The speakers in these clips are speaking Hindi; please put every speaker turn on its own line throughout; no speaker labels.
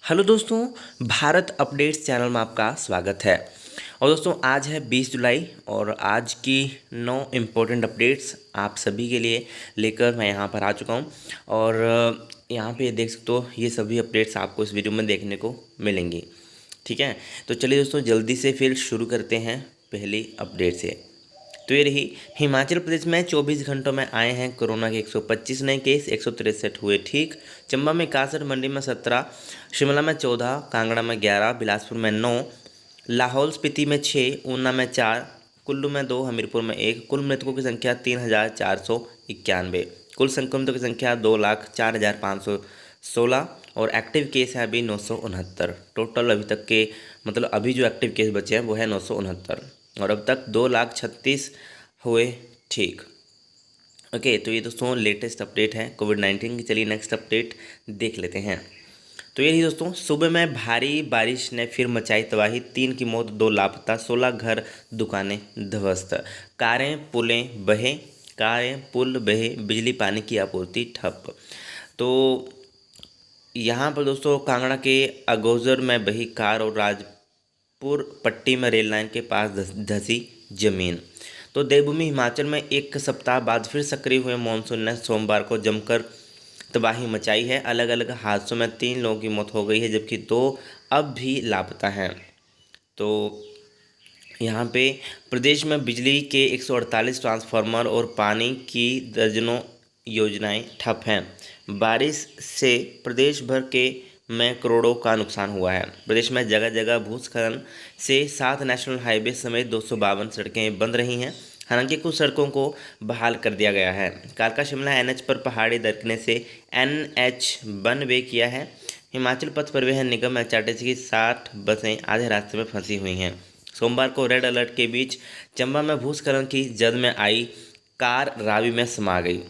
हेलो दोस्तों, भारत अपडेट्स चैनल में आपका स्वागत है। और दोस्तों आज है 20 जुलाई और आज की 9 इम्पोर्टेंट अपडेट्स आप सभी के लिए लेकर मैं यहाँ पर आ चुका हूँ। और यहाँ पे देख सकते हो ये सभी अपडेट्स आपको इस वीडियो में देखने को मिलेंगी। ठीक है, तो चलिए दोस्तों जल्दी से फिर शुरू करते हैं पहली अपडेट से। तो ये रही, हिमाचल प्रदेश में 24 घंटों में आए हैं कोरोना के 125 नए केस, 163 हुए ठीक। चंबा में 61, मंडी में 17, शिमला में 14, कांगड़ा में 11, बिलासपुर में 9, लाहौल स्पीति में 6, ऊना में 4, कुल्लू में 2, हमीरपुर में 1। कुल मृतकों की संख्या 3,491। कुल संक्रमितों की संख्या 2,04,516 और एक्टिव केस है अभी 969। टोटल अभी तक के मतलब अभी जो एक्टिव केस बचे हैं वो है 969 और अब तक 2,36,000 हुए ठीक। ओके, तो ये दोस्तों लेटेस्ट अपडेट है कोविड-19 की। चलिए नेक्स्ट अपडेट देख लेते हैं। तो ये ही दोस्तों, सुबह में भारी बारिश ने फिर मचाई तबाही, 3 की मौत, 2 लापता, 16 घर दुकानें ध्वस्त, कारें पुल बहे, बिजली पानी की आपूर्ति ठप। तो यहाँ पर दोस्तों कांगड़ा के अगोजर में बही कार और राजपुर पट्टी में रेल लाइन के पास धंसी जमीन। तो देवभूमि हिमाचल में एक सप्ताह बाद फिर सक्रिय हुए मानसून ने सोमवार को जमकर तबाही मचाई है। अलग अलग हादसों में 3 लोगों की मौत हो गई है जबकि 2 अब भी लापता हैं। तो यहाँ पे प्रदेश में बिजली के 148 ट्रांसफार्मर और पानी की दर्जनों योजनाएं ठप हैं। बारिश से प्रदेश भर के में करोड़ों का नुकसान हुआ है। प्रदेश में जगह जगह भूस्खलन से 7 नेशनल हाईवे समेत 252 सड़कें बंद रही हैं। हालांकि कुछ सड़कों को बहाल कर दिया गया है। कालका शिमला एनएच पर पहाड़ी दरकने से एनएच वन वे किया है। हिमाचल पथ परिवहन निगम एचआरटीसी की 60 बसें आधे रास्ते में फंसी हुई हैं। सोमवार को रेड अलर्ट के बीच चंबा में भूस्खलन की जद में आई कार रावी में समा गई।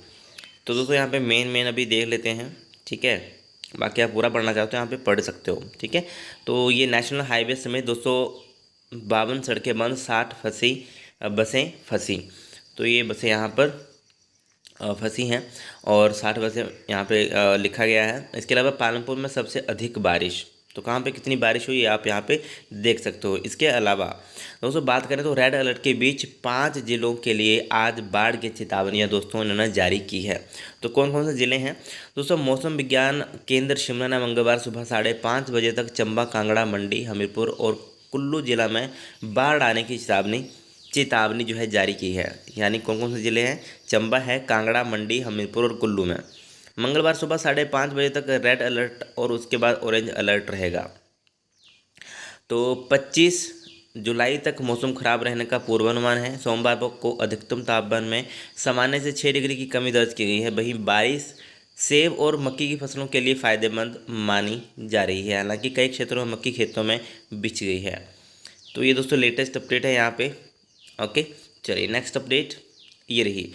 तो दोस्तों यहाँ पे मेन अभी देख लेते हैं। ठीक है, बाकी आप पूरा पढ़ना चाहते हो यहाँ पे पढ़ सकते हो। ठीक है, तो ये नेशनल हाईवे समेत 252 सड़कें बंद, 60 बसें फंसी। तो ये बसें यहाँ पर फंसी हैं और 60 बसें यहाँ पे लिखा गया है। इसके अलावा पालमपुर में सबसे अधिक बारिश। तो कहाँ पे कितनी बारिश हुई आप यहाँ पे देख सकते हो। इसके अलावा दोस्तों बात करें तो रेड अलर्ट के बीच 5 जिलों के लिए आज बाढ़ की चेतावनियाँ दोस्तों इन्होंने जारी की है। तो कौन कौन से ज़िले हैं दोस्तों? मौसम विज्ञान केंद्र शिमला ने मंगलवार सुबह 5:30 बजे तक चंबा, कांगड़ा, मंडी, हमीरपुर और कुल्लू जिला में बाढ़ आने की चेतावनी जो है जारी की है। यानी कौन कौन से ज़िले हैं? चंबा है, कांगड़ा, मंडी, हमीरपुर और कुल्लू में मंगलवार सुबह 5:30 बजे तक रेड अलर्ट और उसके बाद ऑरेंज अलर्ट रहेगा। तो 25 जुलाई तक मौसम खराब रहने का पूर्वानुमान है। सोमवार को अधिकतम तापमान में सामान्य से 6 डिग्री की कमी दर्ज की गई है। वहीं बारिश सेब और मक्की की फसलों के लिए फ़ायदेमंद मानी जा रही है। हालांकि कई क्षेत्रों में मक्की खेतों में बिछ गई है। तो ये दोस्तों लेटेस्ट अपडेट है यहाँ पे। ओके, चलिए नेक्स्ट अपडेट ये रही,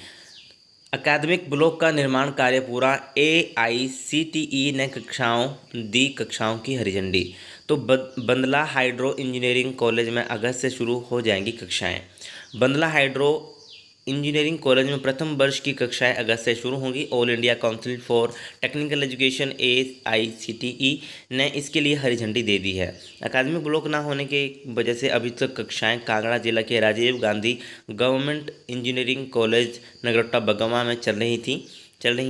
अकादमिक ब्लॉक का निर्माण कार्य पूरा, AICTE ने कक्षाओं की हरी झंडी। तो बंदला हाइड्रो इंजीनियरिंग कॉलेज में अगस्त से शुरू हो जाएंगी कक्षाएं। बंदला हाइड्रो इंजीनियरिंग कॉलेज में प्रथम वर्ष की कक्षाएं अगस्त से शुरू होंगी। All India council for technical education AICTE ने इसके लिए हरी झंडी दे दी है। अकादमिक ब्लॉक ना होने की वजह से अभी तक कक्षाएं कांगड़ा जिला के Rajiv Gandhi government engineering college Nagrota Bagwan में चल रही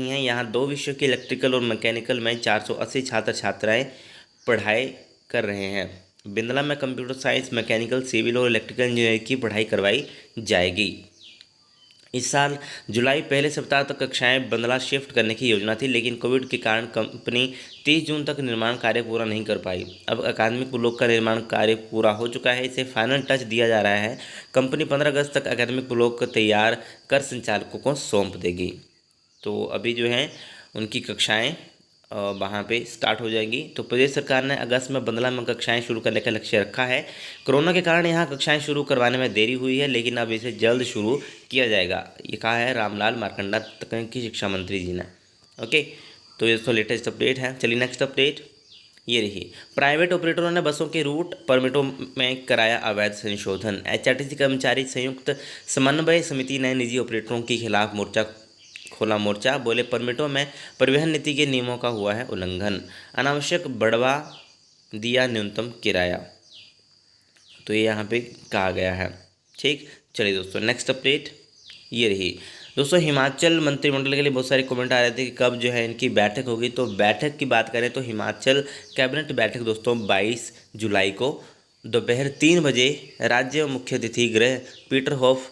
हैं। यहाँ 2 विषयों के इलेक्ट्रिकल और मैकेनिकल में 480 छात्र छात्राएँ पढ़ाई कर रहे हैं। बिंदला में कंप्यूटर साइंस, मैकेनिकल, सिविल और इलेक्ट्रिकल इंजीनियरिंग की पढ़ाई करवाई जाएगी। इस साल जुलाई पहले सप्ताह तक कक्षाएं बंदला शिफ्ट करने की योजना थी, लेकिन कोविड के कारण कंपनी 30 जून तक निर्माण कार्य पूरा नहीं कर पाई। अब अकादमिक ब्लॉक का निर्माण कार्य पूरा हो चुका है, इसे फाइनल टच दिया जा रहा है। कंपनी 15 अगस्त तक अकादमिक ब्लॉक को तैयार कर संचालकों को सौंप देगी। तो अभी जो है उनकी कक्षाएँ वहाँ पे स्टार्ट हो जाएंगी। तो प्रदेश सरकार ने अगस्त में बंदला में कक्षाएं शुरू करने का लक्ष्य रखा है। कोरोना के कारण यहाँ कक्षाएं शुरू करवाने में देरी हुई है, लेकिन अब इसे जल्द शुरू किया जाएगा, ये कहा है रामलाल मारकंडा तकनीकी शिक्षा मंत्री जी ने। ओके, तो ये तो लेटेस्ट अपडेट है। चलिए नेक्स्ट अपडेट ये रही, प्राइवेट ऑपरेटरों ने बसों के रूट परमिटों में कराया अवैध संशोधन। HRTC कर्मचारी संयुक्त समन्वय समिति ने निजी ऑपरेटरों के खिलाफ खोला मोर्चा। बोले परमिटों में परिवहन नीति के नियमों का हुआ है उल्लंघन। अनावश्यक बढ़वा दिया न्यूनतम किराया। तो ये यहाँ पे कहा गया है। ठीक, चलिए दोस्तों नेक्स्ट अपडेट ये रही। दोस्तों हिमाचल मंत्रिमंडल के लिए बहुत सारे कमेंट आ रहे थे कि कब जो है इनकी बैठक होगी। तो बैठक की बात करें तो हिमाचल कैबिनेट बैठक दोस्तों 22 जुलाई को दोपहर 3 बजे राज्य मुख्य अतिथि गृह पीटरहॉफ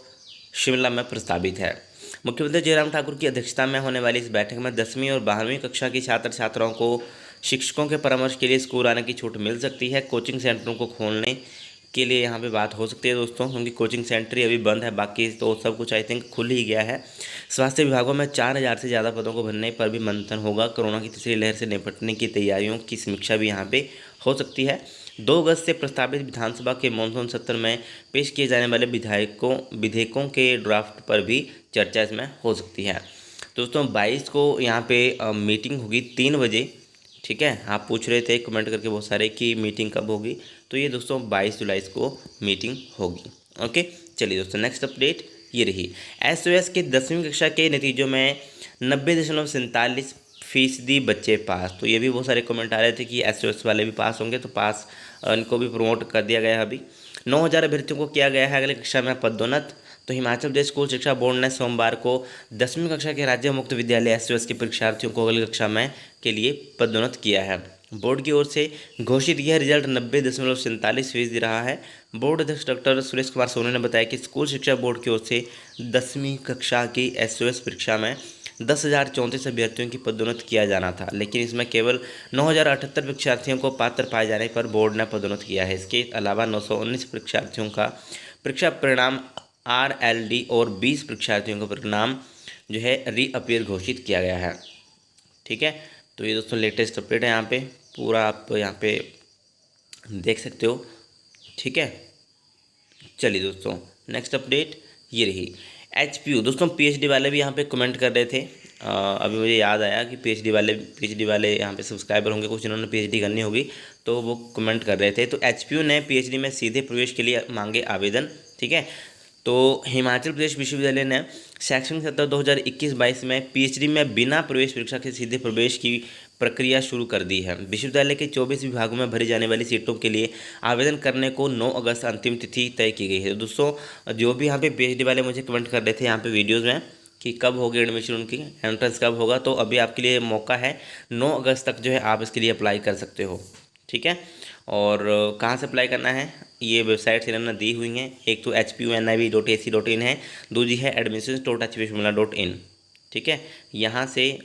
शिमला में प्रस्तावित है। मुख्यमंत्री जयराम ठाकुर की अध्यक्षता में होने वाली इस बैठक में 10वीं और 12वीं कक्षा की छात्र छात्राओं को शिक्षकों के परामर्श के लिए स्कूल आने की छूट मिल सकती है। कोचिंग सेंटरों को खोलने के लिए यहाँ पे बात हो सकती है दोस्तों, क्योंकि कोचिंग सेंटर ही अभी बंद है, बाकी तो सब कुछ आई थिंक खुल ही गया है। स्वास्थ्य विभागों में 4000 से ज़्यादा पदों को भरने पर भी मंथन होगा। कोरोना की तीसरी लहर से निपटने की तैयारियों की समीक्षा भी यहाँ पे हो सकती है। 2 अगस्त से प्रस्तावित विधानसभा के मानसून सत्र में पेश किए जाने वाले विधेयकों के ड्राफ्ट पर भी चर्चा इसमें हो सकती है। दोस्तों 22 को यहाँ पे मीटिंग होगी 3 बजे। ठीक है, आप पूछ रहे थे कमेंट करके बहुत सारे कि मीटिंग कब होगी, तो ये दोस्तों 22 जुलाई को मीटिंग होगी। ओके, चलिए दोस्तों नेक्स्ट अपडेट ये रही। एसओएस के 10वीं कक्षा के नतीजों में 90.47% बच्चे पास। तो ये भी बहुत सारे कमेंट आ रहे थे कि एसओएस वाले भी पास होंगे, तो पास इनको भी प्रमोट कर दिया गया है। अभी 9000 अभ्यर्थियों को किया गया है अगली कक्षा में पदोन्नत। तो हिमाचल प्रदेश स्कूल शिक्षा बोर्ड ने सोमवार को 10वीं कक्षा के राज्य मुक्त विद्यालय एसओएस के परीक्षार्थियों को अगली कक्षा में के लिए पदोन्नत किया है। बोर्ड की ओर से घोषित यह रिजल्ट 90.47% रहा है। बोर्ड अध्यक्ष डॉक्टर सुरेश कुमार सोनी ने बताया कि स्कूल शिक्षा बोर्ड की ओर से 10वीं कक्षा की एसओएस परीक्षा में 10,034 अभ्यर्थियों की पदोन्नत किया जाना था, लेकिन इसमें केवल 9,078 परीक्षार्थियों को पात्र पाए जाने पर बोर्ड ने पदोन्नत किया है। इसके अलावा 919 परीक्षार्थियों का परीक्षा परिणाम RLD और 20 परीक्षार्थियों का परिणाम जो है रीअपीयर घोषित किया गया है। ठीक है, तो ये दोस्तों लेटेस्ट अपडेट है, यहाँ पे पूरा आप यहाँ पे देख सकते हो। ठीक है, चलिए दोस्तों नेक्स्ट अपडेट ये रही। HPU दोस्तों PhD वाले भी यहाँ पे कमेंट कर रहे थे। अभी मुझे याद आया कि PhD वाले यहाँ पे सब्सक्राइबर होंगे कुछ, जिन्होंने PhD करनी होगी, तो वो कमेंट कर रहे थे। तो HPU ने PhD में सीधे प्रवेश के लिए मांगे आवेदन। ठीक है, तो हिमाचल प्रदेश विश्वविद्यालय ने शैक्षणिक सत्र 2021-22 में PhD में बिना प्रवेश परीक्षा के सीधे प्रवेश की प्रक्रिया शुरू कर दी है। विश्वविद्यालय के 24 विभागों में भरी जाने वाली सीटों के लिए आवेदन करने को 9 अगस्त अंतिम तिथि तय की गई है। दोस्तों जो भी यहाँ पे PhD वाले मुझे कमेंट कर रहे थे यहाँ पे वीडियोज़ में कि कब होगी एडमिशन, उनकी एंट्रेंस कब होगा, तो अभी आपके लिए मौका है 9 अगस्त तक जो है आप इसके लिए अप्लाई कर सकते हो। ठीक है, और कहाँ से अप्लाई करना है, ये वेबसाइट्स इन्होंने दी हुई हैं। एक तो HPUNIV.ac.in है, दूसरी है admissions.hpshimla.in। ठीक है, यहाँ से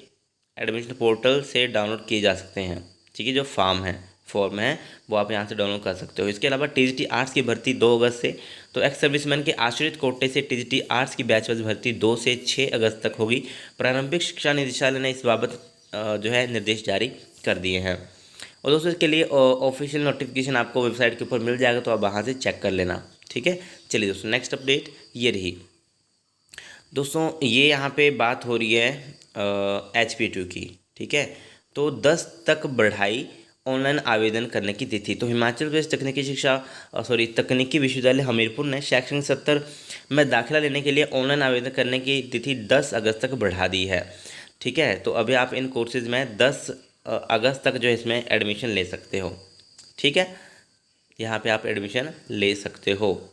एडमिशन पोर्टल से डाउनलोड किए जा सकते हैं। ठीक है, जो फॉर्म है वो आप यहाँ से डाउनलोड कर सकते हो। इसके अलावा TGT आर्ट्स की भर्ती 2 अगस्त से, तो एक्स सर्विसमैन के आश्रित कोटे से TGT आर्ट्स की बैचवाइज भर्ती 2 से 6 अगस्त तक होगी। प्रारंभिक शिक्षा निदेशालय ने इस बाबत जो है निर्देश जारी कर दिए हैं। और दोस्तों इसके लिए ऑफिशियल नोटिफिकेशन आपको वेबसाइट के ऊपर मिल जाएगा, तो आप वहाँ से चेक कर लेना। ठीक है, चलिए दोस्तों नेक्स्ट अपडेट ये रही। दोस्तों ये यहाँ पे बात हो रही है HP2 की। ठीक है, तो 10 तक बढ़ाई ऑनलाइन आवेदन करने की तिथि। तो हिमाचल प्रदेश तकनीकी विश्वविद्यालय हमीरपुर ने शैक्षणिक सत्र में दाखिला लेने के लिए ऑनलाइन आवेदन करने की तिथि 10 अगस्त तक बढ़ा दी है। ठीक है, तो अभी आप इन कोर्सेज़ में 10 अगस्त तक जो है इसमें एडमिशन ले सकते हो। ठीक है, यहाँ पे आप एडमिशन ले सकते हो।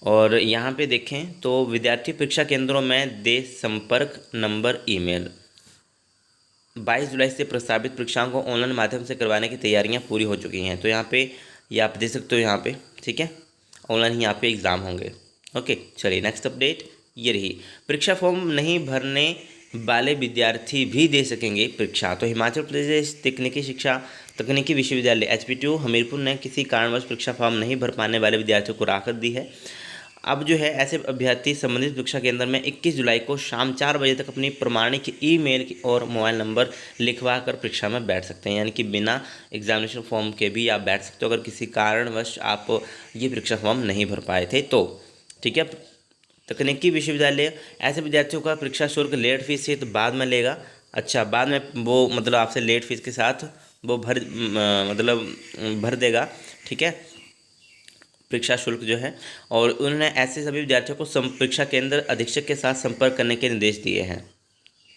और यहाँ पे देखें तो विद्यार्थी परीक्षा केंद्रों में दे संपर्क नंबर, ईमेल। 22 जुलाई से प्रस्तावित परीक्षाओं को ऑनलाइन माध्यम से करवाने की तैयारियां पूरी हो चुकी हैं। तो यहाँ पे ये आप देख सकते हो यहाँ पे। ठीक है, ऑनलाइन ही यहाँ पे एग्ज़ाम होंगे। ओके, चलिए नेक्स्ट अपडेट ये रही। परीक्षा फॉर्म नहीं भरने वाले विद्यार्थी भी दे सकेंगे परीक्षा। तो हिमाचल प्रदेश तकनीकी विश्वविद्यालय HP2 हमीरपुर ने किसी कारणवश परीक्षा फॉर्म नहीं भर पाने वाले विद्यार्थियों को राहत दी है। अब जो है ऐसे अभ्यर्थी संबंधित परीक्षा केंद्र में 21 जुलाई को शाम 4 बजे तक अपनी प्रमाणिक ईमेल और मोबाइल नंबर लिखवा कर परीक्षा में बैठ सकते हैं, यानी कि बिना एग्जामिनेशन फॉर्म के भी आप बैठ सकते हो अगर किसी कारणवश आप ये परीक्षा फॉर्म नहीं भर पाए थे तो। ठीक है, तकनीकी विश्वविद्यालय ऐसे विद्यार्थियों का परीक्षा शुल्क लेट फीस से तो बाद में लेगा। अच्छा, बाद में वो मतलब आपसे लेट फीस के साथ वो भर देगा। ठीक है, परीक्षा शुल्क जो है। और उन्होंने ऐसे सभी विद्यार्थियों को परीक्षा केंद्र अधीक्षक के साथ संपर्क करने के निर्देश दिए हैं।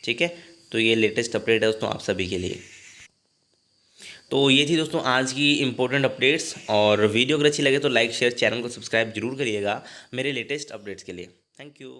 ठीक है, तो ये लेटेस्ट अपडेट है दोस्तों आप सभी के लिए। तो ये थी दोस्तों आज की इंपॉर्टेंट अपडेट्स, और वीडियो अगर अच्छी लगे तो लाइक शेयर, चैनल को सब्सक्राइब जरूर करिएगा मेरे लेटेस्ट अपडेट्स के लिए। Thank you.